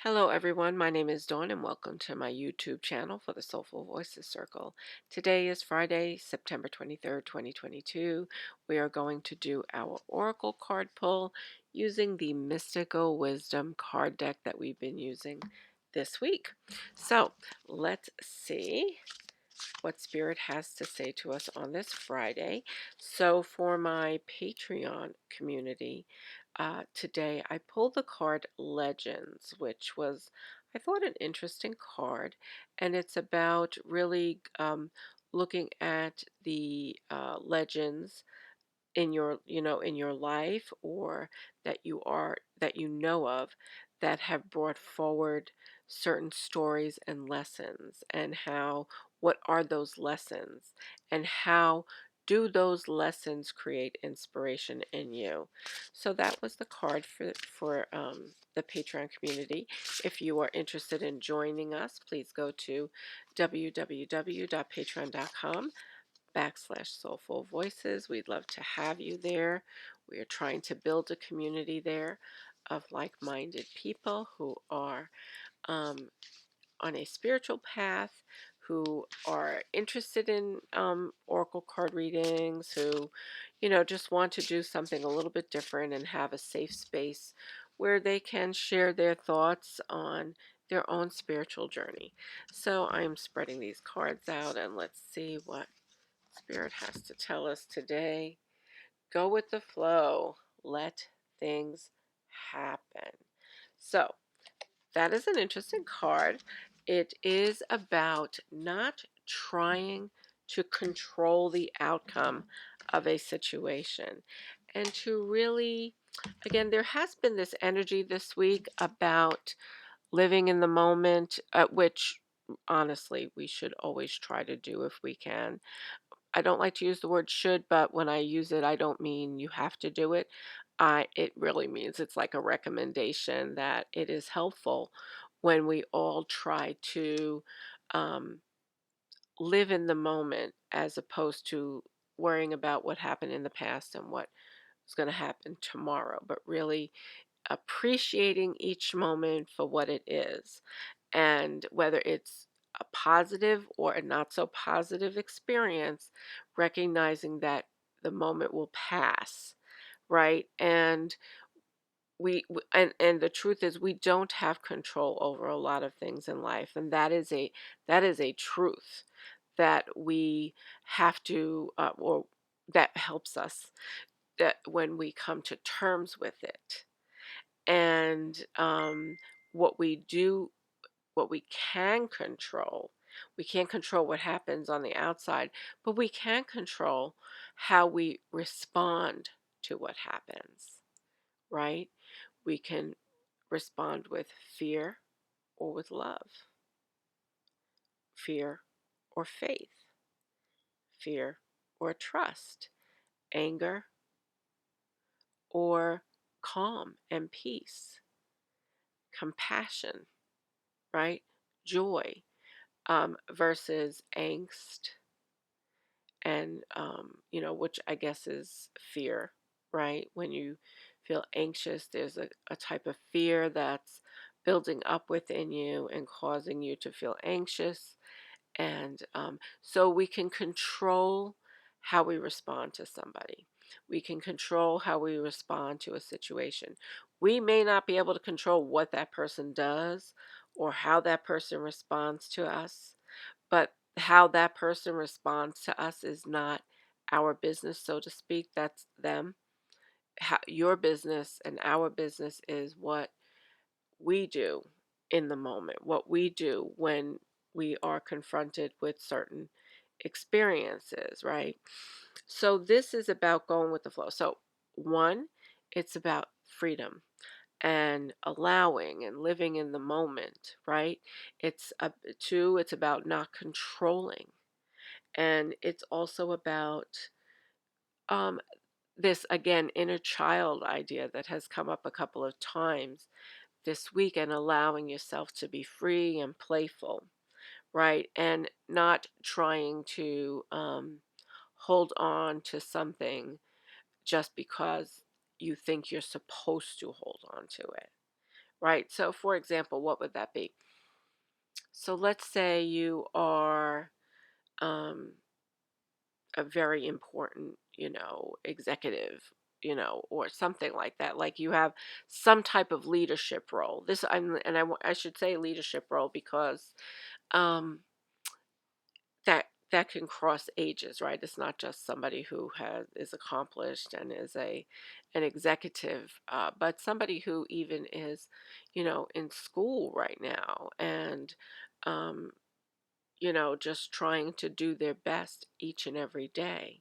Hello, everyone. My name is Dawn, and welcome to my YouTube channel for the Soulful Voices Circle. Today is Friday, September 23rd, 2022. We are going to do our Oracle card pull using the Mystical Wisdom card deck that we've been using this week. So let's see what Spirit has to say to us on this Friday. So for my Patreon community, today I pulled the card Legends, which was, I thought, an interesting card, and it's about really looking at the legends in your life, or that you know of, that have brought forward certain stories and lessons, and how, what are those lessons, and how do those lessons create inspiration in you. So that was the card for the Patreon community. If you are interested in joining us, please go to www.patreon.com/Soulful Voices. We'd love to have you there. We are trying to build a community there of like-minded people who are um, on a spiritual path, who are interested in oracle card readings, who, just want to do something a little bit different and have a safe space where they can share their thoughts on their own spiritual journey. So I'm spreading these cards out, and let's see what Spirit has to tell us today. Go with the flow. Let things happen. So, that is an interesting card. It is about not trying to control the outcome of a situation, and to really, again, there has been this energy this week about living in the moment, which honestly we should always try to do if we can. I don't like to use the word should, but when I use it, I don't mean you have to do it. It really means it's like a recommendation that it is helpful when we all try to um, live in the moment, as opposed to worrying about what happened in the past and what is going to happen tomorrow, but really appreciating each moment for what it is, and whether it's a positive or a not so positive experience, recognizing that the moment will pass, right? And and the truth is, we don't have control over a lot of things in life, and that is a truth that we have to, or that helps us, that when we come to terms with it. And what we do, what we can control, we can't control what happens on the outside, but we can control how we respond to what happens, right? We can respond with fear or with love, fear or faith, fear or trust, anger or calm and peace, compassion, right? Joy, versus angst, and which I guess is fear, right? When you feel anxious, there's a type of fear that's building up within you and causing you to feel anxious. And so we can control how we respond to somebody. We can control how we respond to a situation. We may not be able to control what that person does or how that person responds to us, but how that person responds to us is not our business, so to speak. That's them. Your business and our business is what we do in the moment, what we do when we are confronted with certain experiences, right? So this is about going with the flow. So one, it's about freedom and allowing and living in the moment, right? Two, it's about not controlling, and it's also about um, this, again, inner child idea that has come up a couple of times this week, and allowing yourself to be free and playful, right? And not trying to hold on to something just because you think you're supposed to hold on to it, right? So, for example, what would that be? So, let's say you are um, a very important, executive, or something like that. Like you have some type of leadership role. I should say leadership role because um, that can cross ages, right? It's not just somebody who is accomplished and is an executive, but somebody who even is, in school right now and um, just trying to do their best each and every day,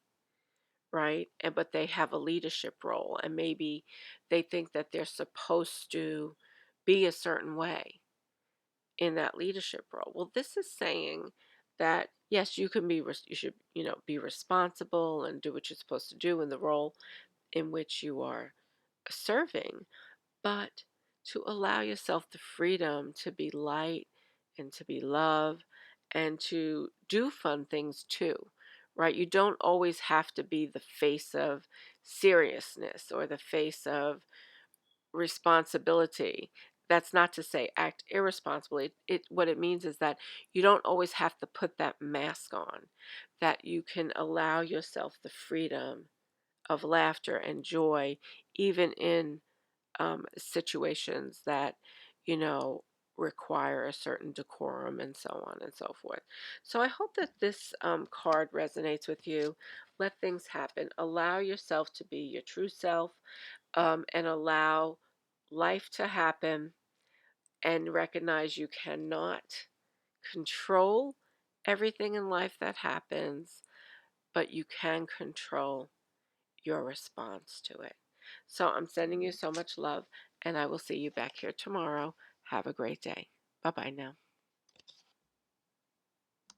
right? And but they have a leadership role, and maybe they think that they're supposed to be a certain way in that leadership role. Well, this is saying that yes, you should, be responsible and do what you're supposed to do in the role in which you are serving, but to allow yourself the freedom to be light and to be love and to do fun things too, right? You don't always have to be the face of seriousness or the face of responsibility. That's not to say act irresponsibly. It what it means is that you don't always have to put that mask on, that you can allow yourself the freedom of laughter and joy, even in situations that, you know, require a certain decorum and so on and so forth. So I hope that this card resonates with you. Let things happen. Allow yourself to be your true self, and allow life to happen, and recognize you cannot control everything in life that happens, but you can control your response to it. So I'm sending you so much love, and I will see you back here tomorrow. Have a great day. Bye bye now.